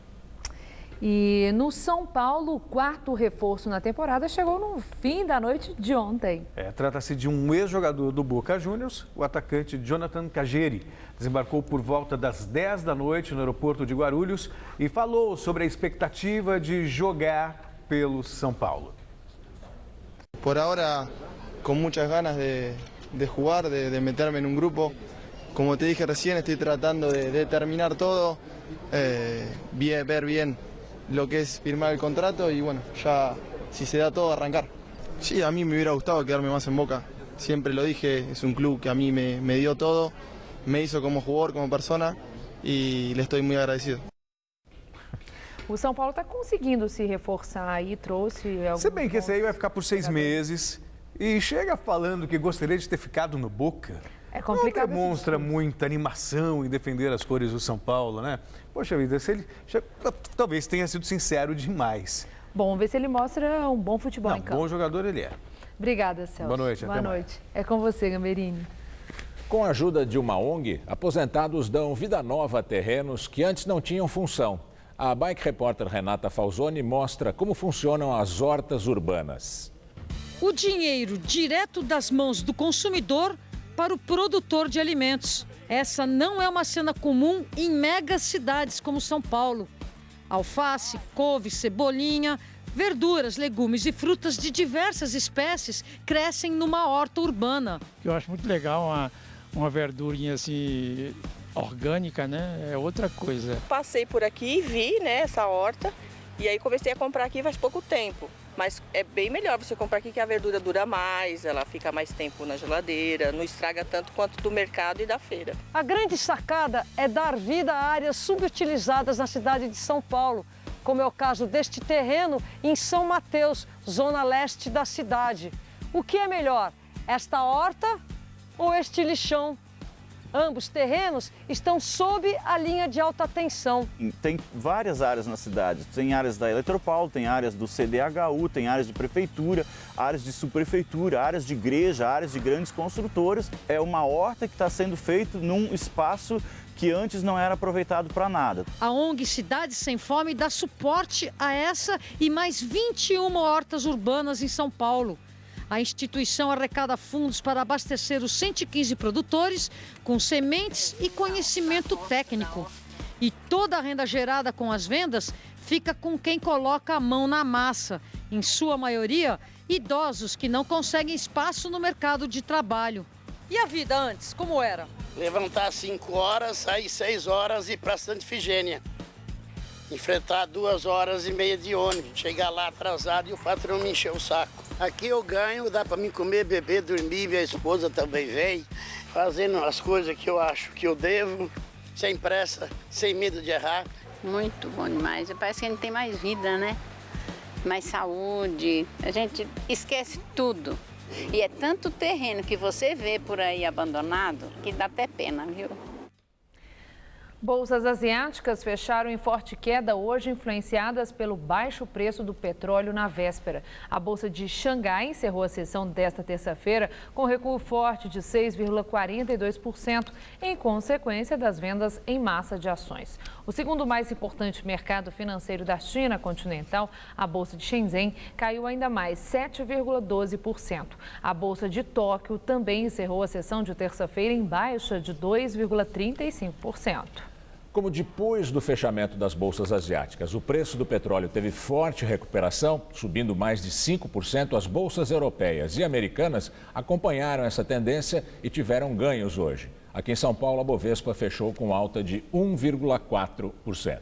E no São Paulo, o 4º reforço na temporada chegou no fim da noite de ontem.
Trata-se de um ex-jogador do Boca Juniors, o atacante Jonathan Cageri. Desembarcou por volta das 10 da noite no aeroporto de Guarulhos e falou sobre a expectativa de jogar pelo São Paulo.
Por agora, com muitas ganas de jogar, de meter-me em grupo. Como te dije recién, estoy tratando de terminar todo, ver bien lo que es firmar el contrato y bueno, ya si se da todo, arrancar. Sí, a mí me hubiera gustado quedarme más en Boca, siempre lo dije, es un club que a mí me dio todo, me hizo como jugador, como persona y le estoy muy agradecido.
O São Paulo está conseguindo se reforçar aí, trouxe alguns...
Se bem que esse aí vai ficar por 6 meses e chega falando que gostaria de ter ficado no Boca.
É complicado.
Não demonstra muita animação em defender as cores do São Paulo, né? Poxa vida, talvez tenha sido sincero demais.
Bom, vamos ver se ele mostra um bom futebol em campo.
Bom jogador ele é.
Obrigada, Celso.
Boa noite.
Boa noite. É com você, Gamberini.
Com a ajuda de uma ONG, aposentados dão vida nova a terrenos que antes não tinham função. A Bike Repórter Renata Falzoni mostra como funcionam as hortas urbanas.
O dinheiro direto das mãos do consumidor para o produtor de alimentos. Essa não é uma cena comum em mega cidades como São Paulo. Alface, couve, cebolinha, verduras, legumes e frutas de diversas espécies crescem numa horta urbana.
Eu acho muito legal uma verdurinha assim orgânica, né? É outra coisa.
Passei por aqui e vi, né, essa horta e aí comecei a comprar aqui faz pouco tempo. Mas é bem melhor você comprar aqui que a verdura dura mais, ela fica mais tempo na geladeira, não estraga tanto quanto do mercado e da feira.
A grande sacada é dar vida a áreas subutilizadas na cidade de São Paulo, como é o caso deste terreno em São Mateus, zona leste da cidade. O que é melhor, esta horta ou este lixão? Ambos terrenos estão sob a linha de alta tensão.
Tem várias áreas na cidade. Tem áreas da Eletropaulo, tem áreas do CDHU, tem áreas de prefeitura, áreas de subprefeitura, áreas de igreja, áreas de grandes construtoras. É uma horta que está sendo feita num espaço que antes não era aproveitado para nada.
A ONG Cidades Sem Fome dá suporte a essa e mais 21 hortas urbanas em São Paulo. A instituição arrecada fundos para abastecer os 115 produtores com sementes e conhecimento técnico. E toda a renda gerada com as vendas fica com quem coloca a mão na massa. Em sua maioria, idosos que não conseguem espaço no mercado de trabalho. E a vida antes, como era?
Levantar às 5 horas, sair 6 horas e ir para Santa Ifigênia. Enfrentar 2h30 de ônibus, chegar lá atrasado e o patrão me encher o saco. Aqui eu ganho, dá para mim comer, beber, dormir, minha esposa também vem, fazendo as coisas que eu acho que eu devo, sem pressa, sem medo de errar.
Muito bom demais, parece que a gente tem mais vida, né? Mais saúde, a gente esquece tudo. E é tanto terreno que você vê por aí abandonado que dá até pena, viu?
Bolsas asiáticas fecharam em forte queda hoje, influenciadas pelo baixo preço do petróleo na véspera. A Bolsa de Xangai encerrou a sessão desta terça-feira com recuo forte de 6,42%, em consequência das vendas em massa de ações. O segundo mais importante mercado financeiro da China continental, a Bolsa de Shenzhen, caiu ainda mais, 7,12%. A Bolsa de Tóquio também encerrou a sessão de terça-feira em baixa de 2,35%.
Como depois do fechamento das bolsas asiáticas, o preço do petróleo teve forte recuperação, subindo mais de 5%, as bolsas europeias e americanas acompanharam essa tendência e tiveram ganhos hoje. Aqui em São Paulo, a Bovespa fechou com alta de 1,4%.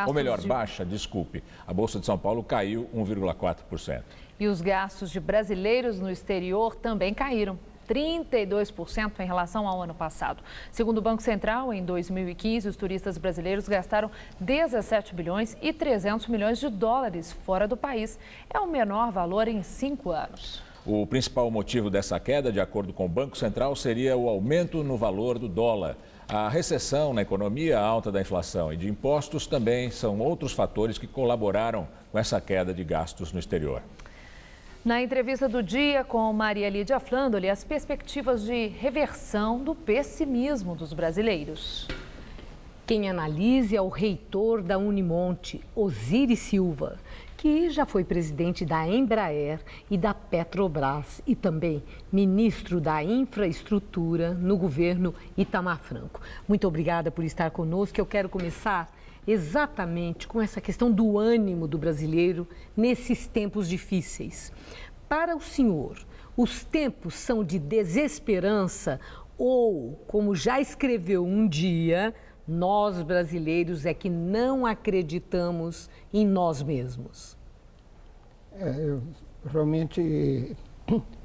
Ou melhor, baixa, desculpe. A Bolsa de São Paulo caiu 1,4%.
E os gastos de brasileiros no exterior também caíram 32% em relação ao ano passado. Segundo o Banco Central, em 2015, os turistas brasileiros gastaram 17 bilhões e 300 milhões de dólares fora do país. É o menor valor em 5 anos.
O principal motivo dessa queda, de acordo com o Banco Central, seria o aumento no valor do dólar. A recessão na economia, a alta da inflação e de impostos também são outros fatores que colaboraram com essa queda de gastos no exterior.
Na entrevista do dia com Maria Lídia Flandoli, as perspectivas de reversão do pessimismo dos brasileiros.
Quem analisa é o reitor da Unimonte, Osiris Silva, que já foi presidente da Embraer e da Petrobras e também ministro da Infraestrutura no governo Itamar Franco. Muito obrigada por estar conosco. Eu quero começar exatamente com essa questão do ânimo do brasileiro nesses tempos difíceis. Para o senhor, os tempos são de desesperança ou, como já escreveu um dia, nós brasileiros é que não acreditamos em nós mesmos?
Realmente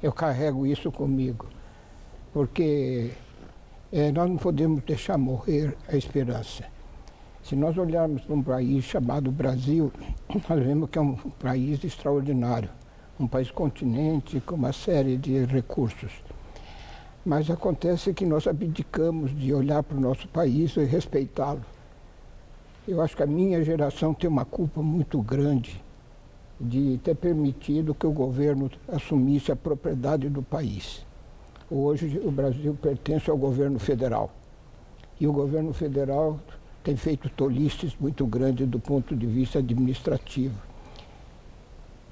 eu carrego isso comigo, porque nós não podemos deixar morrer a esperança. Se nós olharmos para um país chamado Brasil, nós vemos que é um país extraordinário, um país continente com uma série de recursos. Mas acontece que nós abdicamos de olhar para o nosso país e respeitá-lo. Eu acho que a minha geração tem uma culpa muito grande de ter permitido que o governo assumisse a propriedade do país. Hoje o Brasil pertence ao governo federal. E o governo federal tem feito tolices muito grandes do ponto de vista administrativo.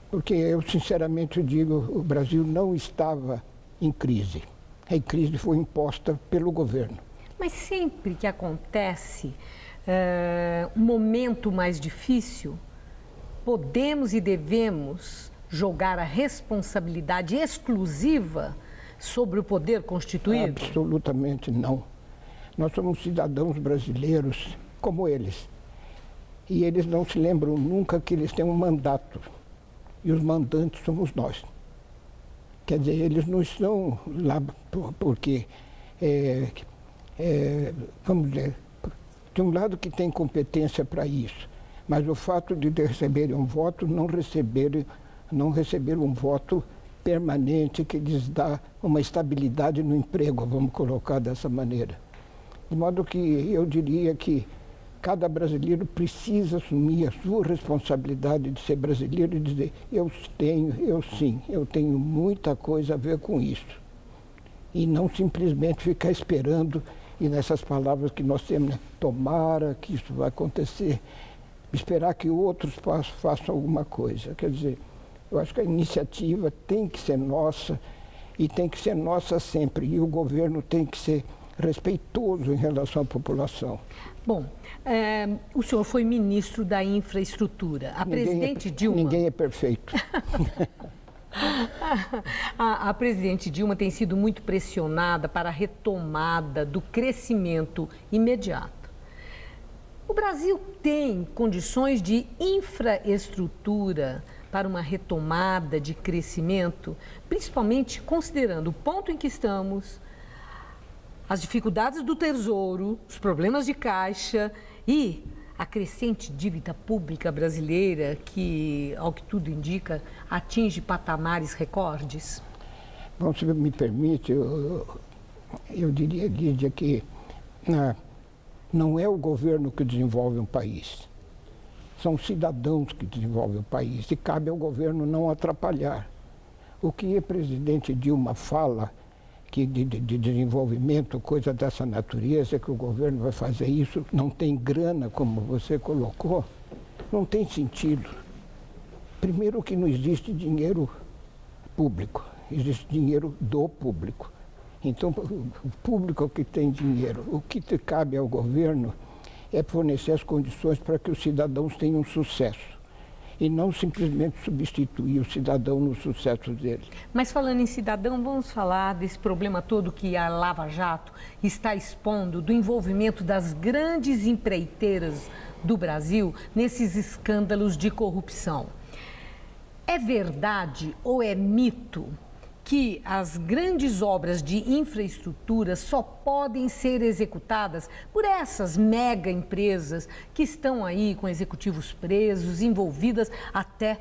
Porque eu sinceramente digo, o Brasil não estava em crise. A crise foi imposta pelo governo.
Mas sempre que acontece um momento mais difícil, podemos e devemos jogar a responsabilidade exclusiva sobre o poder constituído?
Absolutamente não. Nós somos cidadãos brasileiros como eles. E eles não se lembram nunca que eles têm um mandato. E os mandantes somos nós. Quer dizer, eles não estão lá porque, vamos dizer, de um lado que tem competência para isso, mas o fato de receberem um voto, não receber um voto permanente que lhes dá uma estabilidade no emprego, vamos colocar dessa maneira. De modo que eu diria que cada brasileiro precisa assumir a sua responsabilidade de ser brasileiro e dizer, eu tenho muita coisa a ver com isso. E não simplesmente ficar esperando, e nessas palavras que nós temos, né? Tomara que isso vai acontecer, esperar que outros façam alguma coisa. Quer dizer, eu acho que a iniciativa tem que ser nossa, e tem que ser nossa sempre, e o governo tem que ser respeitoso em relação à população.
Bom, o senhor foi ministro da infraestrutura. A presidente Dilma...
Ninguém é perfeito.
A presidente Dilma tem sido muito pressionada para a retomada do crescimento imediato. O Brasil tem condições de infraestrutura para uma retomada de crescimento, principalmente considerando o ponto em que estamos, as dificuldades do Tesouro, os problemas de caixa e a crescente dívida pública brasileira que, ao que tudo indica, atinge patamares recordes?
Bom, se me permite, eu diria, Lídia, que não é o governo que desenvolve um país. São os cidadãos que desenvolvem o país e cabe ao governo não atrapalhar. O que a presidente Dilma fala que de desenvolvimento, coisa dessa natureza, que o governo vai fazer isso, não tem grana, como você colocou, não tem sentido. Primeiro que não existe dinheiro público, existe dinheiro do público. Então, o público que tem dinheiro, o que cabe ao governo é fornecer as condições para que os cidadãos tenham sucesso. E não simplesmente substituir o cidadão no sucesso dele.
Mas falando em cidadão, vamos falar desse problema todo que a Lava Jato está expondo, do envolvimento das grandes empreiteiras do Brasil nesses escândalos de corrupção. É verdade ou é mito que as grandes obras de infraestrutura só podem ser executadas por essas mega empresas que estão aí com executivos presos, envolvidas até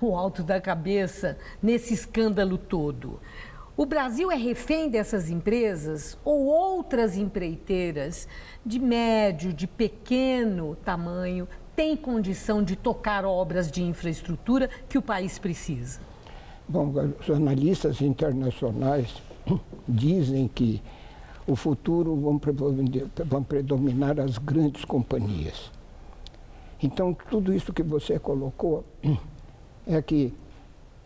o alto da cabeça nesse escândalo todo? O Brasil é refém dessas empresas ou outras empreiteiras de médio, de pequeno tamanho têm condição de tocar obras de infraestrutura que o país precisa?
Bom, os analistas internacionais dizem que o futuro vão predominar as grandes companhias. Então, tudo isso que você colocou é que,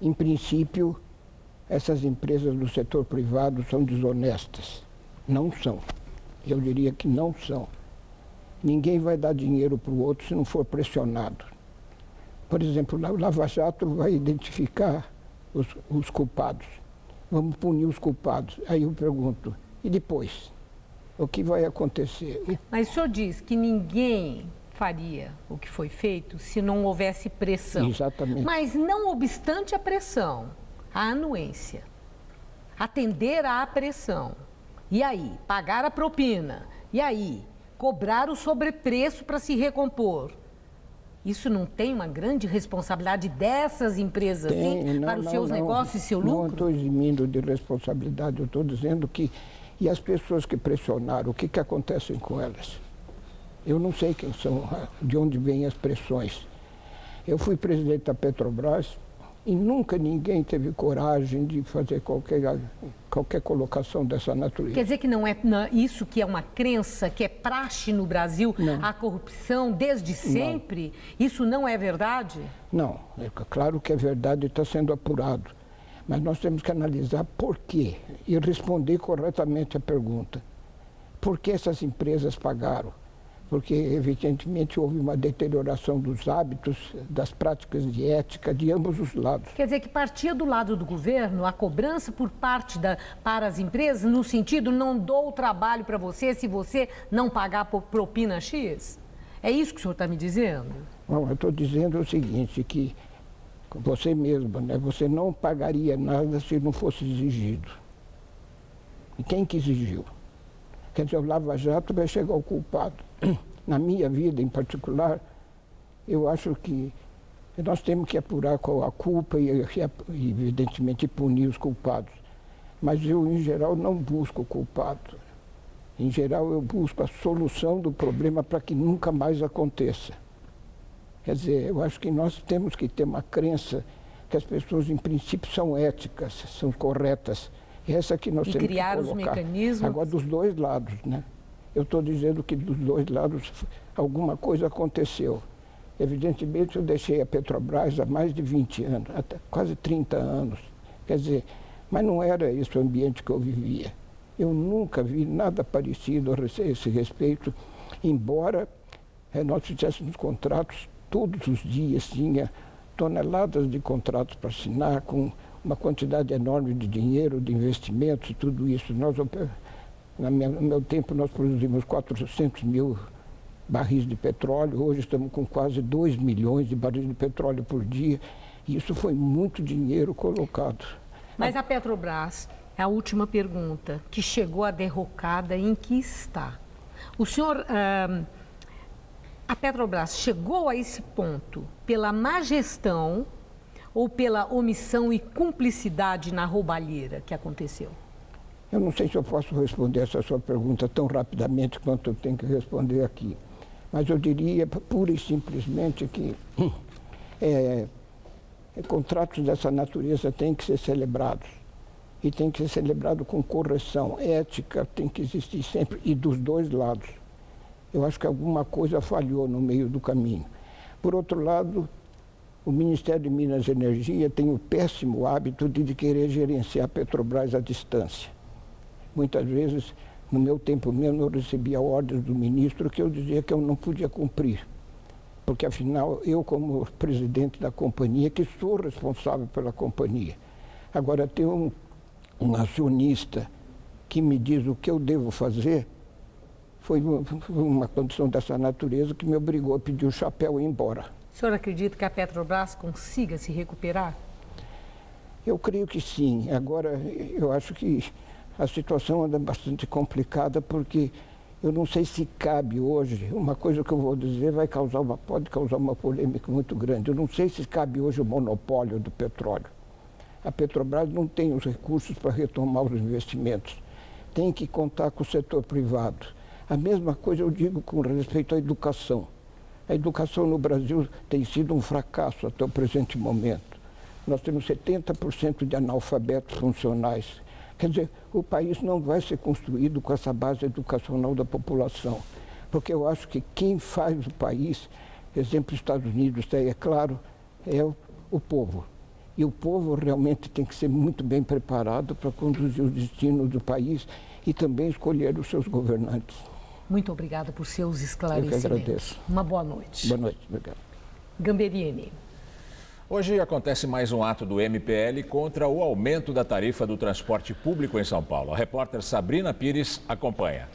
em princípio, essas empresas do setor privado são desonestas. Não são. Eu diria que não são. Ninguém vai dar dinheiro para o outro se não for pressionado. Por exemplo, o Lava Jato vai identificar os culpados. Vamos punir os culpados. Aí eu pergunto, e depois? O que vai acontecer?
Mas o senhor diz que ninguém faria o que foi feito se não houvesse pressão.
Exatamente.
Mas não obstante a pressão, a anuência, atender à pressão, e aí, pagar a propina, e aí, cobrar o sobrepreço para se recompor. Isso não tem uma grande responsabilidade dessas empresas para os seus negócios e seu lucro?
Não estou eximindo de responsabilidade, eu estou dizendo que... E as pessoas que pressionaram, o que acontece com elas? Eu não sei quem são, de onde vêm as pressões. Eu fui presidente da Petrobras E nunca ninguém teve coragem de fazer qualquer colocação dessa natureza.
Quer dizer que não é isso que é uma crença, que é praxe no Brasil, a corrupção desde sempre? Não. Isso não é verdade?
Não, é claro que é verdade e está sendo apurado. Mas nós temos que analisar por quê e responder corretamente a pergunta. Por que essas empresas pagaram? Porque, evidentemente, houve uma deterioração dos hábitos, das práticas de ética de ambos os lados.
Quer dizer que partia do lado do governo a cobrança por parte para as empresas, no sentido, não dou o trabalho para você se você não pagar por propina X? É isso que o senhor está me dizendo?
Bom, eu estou dizendo o seguinte, que você mesmo, né, você não pagaria nada se não fosse exigido. E quem que exigiu? Quer dizer, o Lava Jato vai chegar ao culpado. Na minha vida, em particular, eu acho que nós temos que apurar qual a culpa e, evidentemente, punir os culpados. Mas eu, em geral, não busco o culpado. Em geral, eu busco a solução do problema para que nunca mais aconteça. Quer dizer, eu acho que nós temos que ter uma crença que as pessoas, em princípio, são éticas, são corretas. E essa que nós temos que colocar.
E criar os mecanismos...
Agora, dos dois lados, né? Eu estou dizendo que dos dois lados alguma coisa aconteceu. Evidentemente, eu deixei a Petrobras há mais de 20 anos, até quase 30 anos. Quer dizer, mas não era esse o ambiente que eu vivia. Eu nunca vi nada parecido a esse respeito, embora nós fizéssemos contratos todos os dias, tinha toneladas de contratos para assinar, com uma quantidade enorme de dinheiro, de investimentos e tudo isso. No meu tempo, nós produzimos 400 mil barris de petróleo, hoje estamos com quase 2 milhões de barris de petróleo por dia, e isso foi muito dinheiro colocado.
Mas a Petrobras, é a última pergunta, que chegou à derrocada, em que está? O senhor, a Petrobras chegou a esse ponto pela má gestão ou pela omissão e cumplicidade na roubalheira que aconteceu?
Eu não sei se eu posso responder essa sua pergunta tão rapidamente quanto eu tenho que responder aqui. Mas eu diria, pura e simplesmente, que contratos dessa natureza têm que ser celebrados. E tem que ser celebrado com correção. Ética tem que existir sempre, e dos dois lados. Eu acho que alguma coisa falhou no meio do caminho. Por outro lado, o Ministério de Minas e Energia tem o péssimo hábito de querer gerenciar a Petrobras à distância. Muitas vezes, no meu tempo mesmo, eu recebia ordens do ministro que eu dizia que eu não podia cumprir. Porque, afinal, eu, como presidente da companhia, que sou responsável pela companhia. Agora, ter um acionista que me diz o que eu devo fazer, foi uma condição dessa natureza que me obrigou a pedir o chapéu e ir embora.
O senhor acredita que a Petrobras consiga se recuperar?
Eu creio que sim. Agora, eu acho que a situação anda bastante complicada, porque eu não sei se cabe hoje, uma coisa que eu vou dizer pode causar uma polêmica muito grande. Eu não sei se cabe hoje o monopólio do petróleo. A Petrobras não tem os recursos para retomar os investimentos. Tem que contar com o setor privado. A mesma coisa eu digo com respeito à educação. A educação no Brasil tem sido um fracasso até o presente momento. Nós temos 70% de analfabetos funcionais. Quer dizer, o país não vai ser construído com essa base educacional da população. Porque eu acho que quem faz o país, exemplo, Estados Unidos, é claro, é o povo. E o povo realmente tem que ser muito bem preparado para conduzir os destinos do país e também escolher os seus governantes.
Muito obrigada por seus esclarecimentos.
Eu que agradeço.
Uma boa noite.
Boa noite, obrigado.
Gamberini.
Hoje acontece mais um ato do MPL contra o aumento da tarifa do transporte público em São Paulo. A repórter Sabrina Pires acompanha.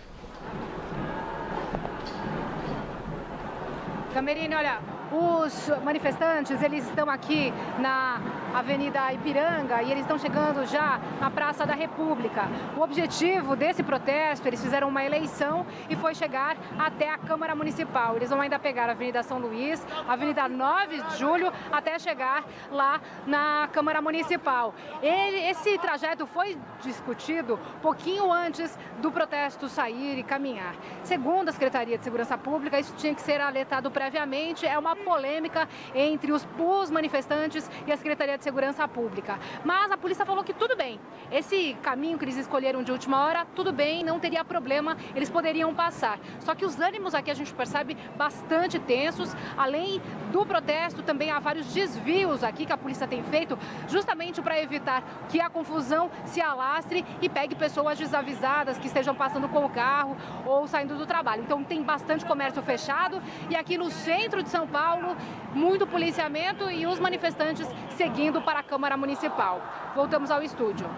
Gamberini, olha, os manifestantes, eles estão aqui na Avenida Ipiranga e eles estão chegando já na Praça da República. O objetivo desse protesto, eles fizeram uma eleição e foi chegar até a Câmara Municipal. Eles vão ainda pegar a Avenida São Luís, a Avenida 9 de Julho, até chegar lá na Câmara Municipal. Esse trajeto foi discutido pouquinho antes do protesto sair e caminhar. Segundo a Secretaria de Segurança Pública, isso tinha que ser alertado previamente, é uma polêmica entre os manifestantes e a Secretaria de Segurança Pública. Mas a polícia falou que tudo bem. Esse caminho que eles escolheram de última hora, tudo bem, não teria problema, eles poderiam passar. Só que os ânimos aqui a gente percebe bastante tensos. Além do protesto, também há vários desvios aqui que a polícia tem feito, justamente para evitar que a confusão se alastre e pegue pessoas desavisadas que estejam passando com o carro ou saindo do trabalho. Então tem bastante comércio fechado e aqui no centro de São Paulo, muito policiamento e os manifestantes seguindo para a Câmara Municipal. Voltamos ao estúdio.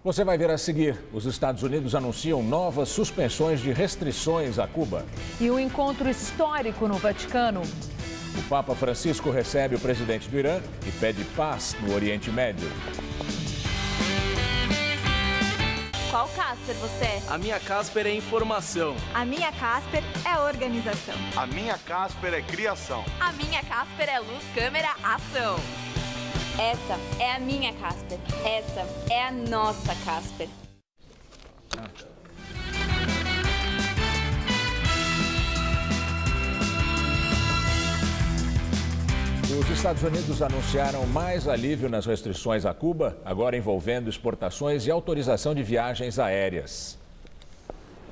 Você vai ver a seguir. Os Estados Unidos anunciam novas suspensões de restrições a Cuba.
E um encontro histórico no Vaticano.
O Papa Francisco recebe o presidente do Irã e pede paz no Oriente Médio.
Qual Casper você é?
A minha Casper é informação.
A minha Casper é organização.
A minha Casper é criação.
A minha Casper é luz, câmera, ação. Essa é a minha Casper. Essa é a nossa Casper.
Os Estados Unidos anunciaram mais alívio nas restrições a Cuba, agora envolvendo exportações e autorização de viagens aéreas.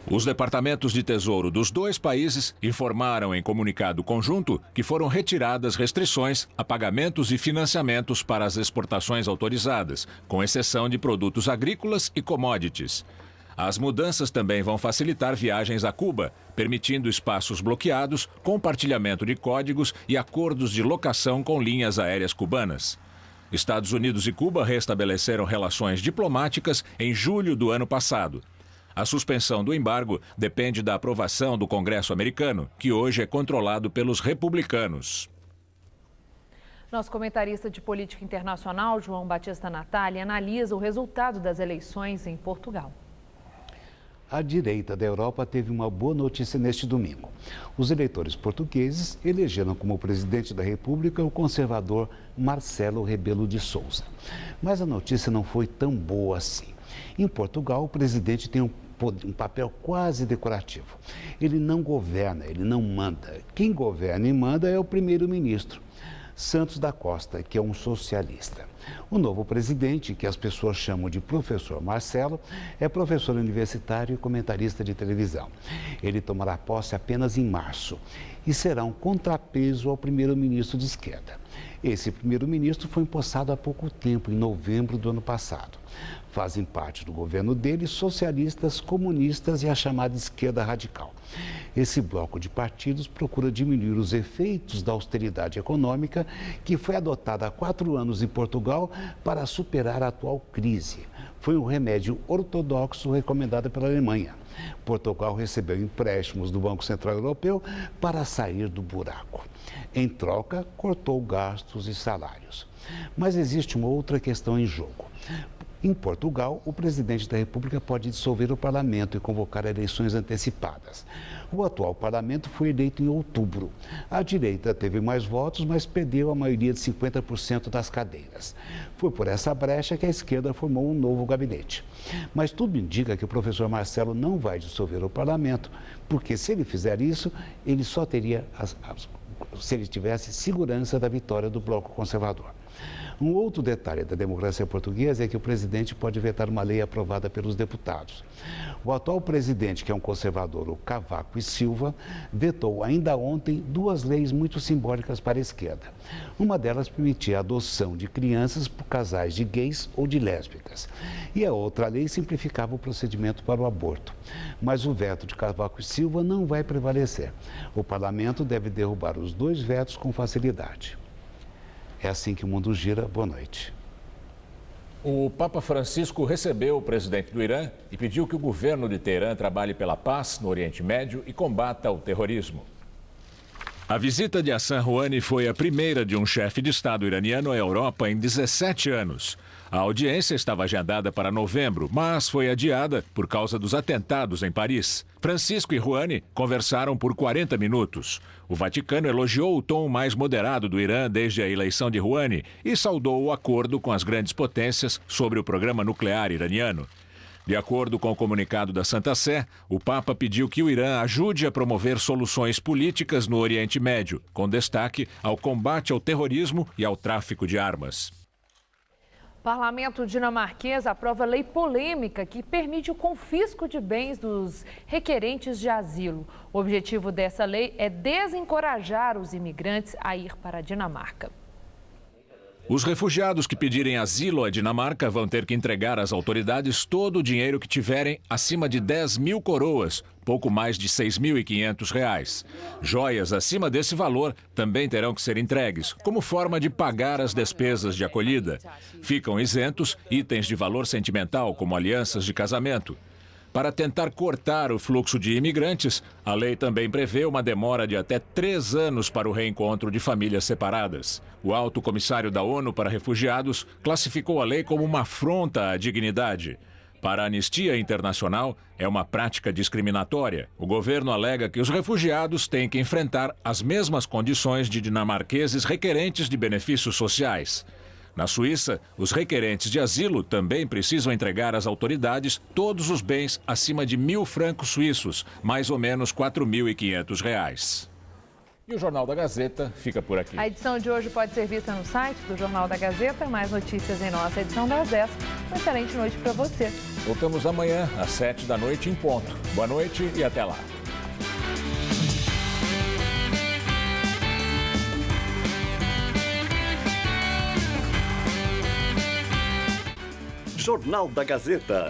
Os departamentos de Tesouro dos dois países informaram em comunicado conjunto que foram retiradas restrições a pagamentos e financiamentos para as exportações autorizadas, com exceção de produtos agrícolas e commodities. As mudanças também vão facilitar viagens a Cuba, permitindo espaços bloqueados, compartilhamento de códigos e acordos de locação com linhas aéreas cubanas. Estados Unidos e Cuba restabeleceram relações diplomáticas em julho do ano passado. A suspensão do embargo depende da aprovação do Congresso americano, que hoje é controlado pelos republicanos.
Nosso comentarista de política internacional, João Batista Natali, analisa o resultado das eleições em Portugal.
A direita da Europa teve uma boa notícia neste domingo. Os eleitores portugueses elegeram como presidente da República o conservador Marcelo Rebelo de Sousa. Mas a notícia não foi tão boa assim. Em Portugal, o presidente tem um papel quase decorativo. Ele não governa, ele não manda. Quem governa e manda é o primeiro-ministro, Santos da Costa, que é um socialista. O novo presidente, que as pessoas chamam de professor Marcelo, é professor universitário e comentarista de televisão. Ele tomará posse apenas em março e será um contrapeso ao primeiro-ministro de esquerda. Esse primeiro-ministro foi empossado há pouco tempo, em novembro do ano passado. Fazem parte do governo dele socialistas, comunistas e a chamada esquerda radical. Esse bloco de partidos procura diminuir os efeitos da austeridade econômica que foi adotada há 4 anos em Portugal para superar a atual crise. Foi um remédio ortodoxo recomendado pela Alemanha. Portugal recebeu empréstimos do Banco Central Europeu para sair do buraco. Em troca, cortou gastos e salários. Mas existe uma outra questão em jogo. Em Portugal, o presidente da República pode dissolver o parlamento e convocar eleições antecipadas. O atual parlamento foi eleito em outubro. A direita teve mais votos, mas perdeu a maioria de 50% das cadeiras. Foi por essa brecha que a esquerda formou um novo gabinete. Mas tudo indica que o professor Marcelo não vai dissolver o parlamento, porque se ele fizer isso, ele só teria, se ele tivesse segurança da vitória do bloco conservador. Um outro detalhe da democracia portuguesa é que o presidente pode vetar uma lei aprovada pelos deputados. O atual presidente, que é um conservador, o Cavaco e Silva, vetou ainda ontem 2 leis muito simbólicas para a esquerda. Uma delas permitia a adoção de crianças por casais de gays ou de lésbicas. E a outra lei simplificava o procedimento para o aborto. Mas o veto de Cavaco e Silva não vai prevalecer. O parlamento deve derrubar os 2 vetos com facilidade. É assim que o mundo gira. Boa noite.
O Papa Francisco recebeu o presidente do Irã e pediu que o governo de Teherã trabalhe pela paz no Oriente Médio e combata o terrorismo.
A visita de Hassan Rouhani foi a primeira de um chefe de Estado iraniano à Europa em 17 anos. A audiência estava agendada para novembro, mas foi adiada por causa dos atentados em Paris. Francisco e Rouhani conversaram por 40 minutos. O Vaticano elogiou o tom mais moderado do Irã desde a eleição de Rouhani e saudou o acordo com as grandes potências sobre o programa nuclear iraniano. De acordo com o comunicado da Santa Sé, o Papa pediu que o Irã ajude a promover soluções políticas no Oriente Médio, com destaque ao combate ao terrorismo e ao tráfico de armas.
O parlamento dinamarquês aprova lei polêmica que permite o confisco de bens dos requerentes de asilo. O objetivo dessa lei é desencorajar os imigrantes a ir para a Dinamarca.
Os refugiados que pedirem asilo à Dinamarca vão ter que entregar às autoridades todo o dinheiro que tiverem acima de 10 mil coroas, pouco mais de R$ 6.500. Joias acima desse valor também terão que ser entregues, como forma de pagar as despesas de acolhida. Ficam isentos itens de valor sentimental, como alianças de casamento. Para tentar cortar o fluxo de imigrantes, a lei também prevê uma demora de até 3 anos para o reencontro de famílias separadas. O alto comissário da ONU para Refugiados classificou a lei como uma afronta à dignidade. Para a Anistia Internacional, é uma prática discriminatória. O governo alega que os refugiados têm que enfrentar as mesmas condições de dinamarqueses requerentes de benefícios sociais. Na Suíça, os requerentes de asilo também precisam entregar às autoridades todos os bens acima de 1.000 francos suíços, mais ou menos R$ 4.500.
E o Jornal da Gazeta fica por aqui.
A edição de hoje pode ser vista no site do Jornal da Gazeta. Mais notícias em nossa edição das 10. Uma excelente noite para você.
Voltamos amanhã às 7 da noite em ponto. Boa noite e até lá.
Jornal da Gazeta.